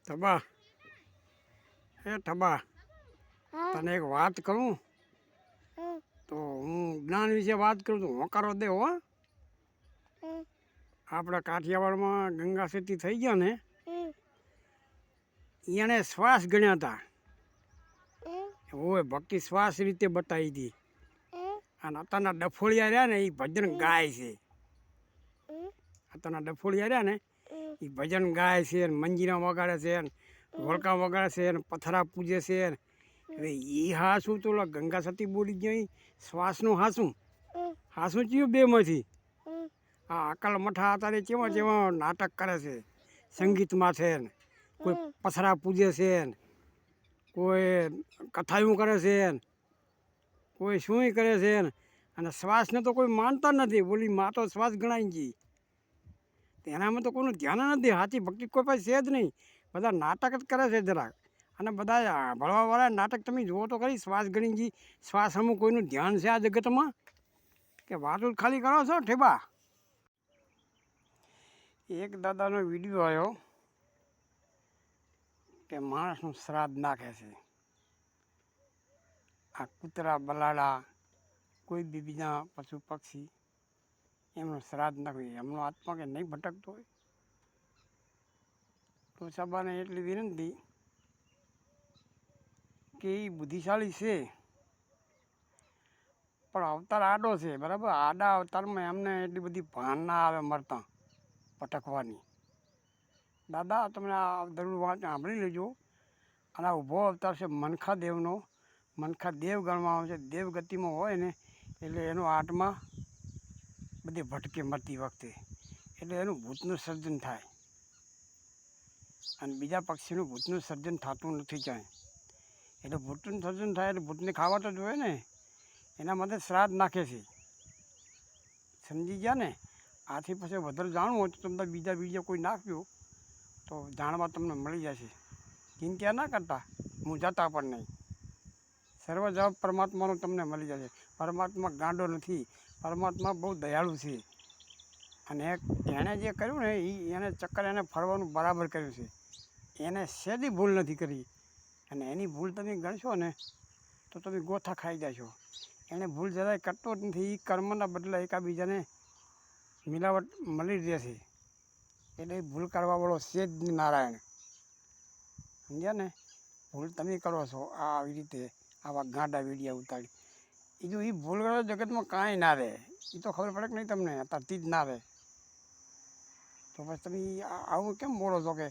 થબા થબા તને એક વાત કરું તો હું જ્ઞાન વિશે વાત કરું તો હોકારો દે હો. આપણા કાઠિયાવાડમાં ગંગા સેતી થઈ ગયા ને એણે શ્વાસ ગણ્યા હતા. હોય ભક્તિ શ્વાસ રીતે બતાવી હતી. અને અત્યારના ડફોળિયા રહ્યા ને એ ભજન ગાય છે. અત્યારના ડફોળિયા રહ્યા ને એ ભજન ગાય છે, મંજીરા વગાડે છે, ઢોલકા વગાડે છે, પથરા પૂજે છે. હવે એ હાસું તો ગંગા સતી બોલી ગઈ શ્વાસનું હાસું ચયું બેમાંથી. આ અકલ મઠા અત્યારે કેવા કેવા નાટક કરે છે, સંગીતમાં છે ને કોઈ પથરા પૂજે છે ને કોઈ કથાયું કરે છે ને કોઈ શું કરે છે ને અને શ્વાસને તો કોઈ માનતા નથી. બોલી માં તો શ્વાસ ગણાઈ ગઈ. એનામાં તો કોઈનું ધ્યાન નથી. સાચી ભક્તિ કોઈ પાસે છે જ નહીં. બધા નાટક જ કરે છે જરાક. અને બધા ભણવાવાળા નાટક તમે જુઓ તો ખરી. શ્વાસ ગણી ગઈ, શ્વાસ અમુક કોઈનું ધ્યાન છે આ જગતમાં કે વાતો ખાલી કરો છો ઠેબા. એક દાદાનો વિડીયો આવ્યો કે માણસનું શ્રાદ્ધ નાખે છે. આ કૂતરા બલાડા કોઈ બી બીજા પશુ પક્ષી એમનું શ્રાદ્ધ નાખવું. એમનો આત્મા કે નહીં ભટકતો હોય તો સભાને એટલી વિનંતી કે એ બુદ્ધિશાળી છે પણ અવતાર આડો છે, બરાબર. આડા અવતારમાં એમને એટલી બધી ભાન ના આવે મરતા ભટકવાની. દાદા તમે આ જરૂર વાત સાંભળી લેજો. અને આ ઊભો અવતાર છે મનખા દેવનો. મનખા દેવ ગણવામાં આવે છે. દેવ ગતિમાં હોય ને એટલે એનો આત્મા બધી ભટકે મરતી વખતે. એટલે એનું ભૂતનું સર્જન થાય અને બીજા પક્ષીનું ભૂતનું સર્જન થતું નથી ક્યાંય. એટલે ભૂતનું સર્જન થાય એટલે ભૂતને ખાવા તો જોઈએ ને. એના માટે શ્રાદ્ધ નાખે છે. સમજી ગયા ને. આથી પછી વધારે જાણવું હોય તો તમને બીજા કોઈ નાખ્યો તો જાણવા તમને મળી જશે. ચિંતા ના કરતા, મૂંઝાતા પણ નહીં. સર્વ જવાબ પરમાત્માનો તમને મળી જશે. પરમાત્મા ગાંડો નથી. પરમાત્મા બહુ દયાળુ છે. અને એણે જે કર્યું ને એને ચક્કર એને ફરવાનું બરાબર કર્યું છે. એને સેદી ભૂલ નથી કરી. અને એની ભૂલ તમે ગણશો ને તો તમે ગોથા ખાઈ જશો. એને ભૂલ જરાય કરતો જ નથી. એ કર્મના બદલે એકાબીજાને મિલાવટ મળી રહેશે. એટલે એ ભૂલ કરવાવાળો છે જ નારાયણ. સમજ્યા ને. ભૂલ તમે કરો છો આવી રીતે આવા ગાંડા વીડિયા ઉતારી. એ જો એ ભૂલ કરો જગતમાં કાંઈ ના રહે. એ તો ખબર પડે કે નહીં તમને, અત્યારથી જ ના રહે. તો પછી તમે આવું કેમ બોલો છો કે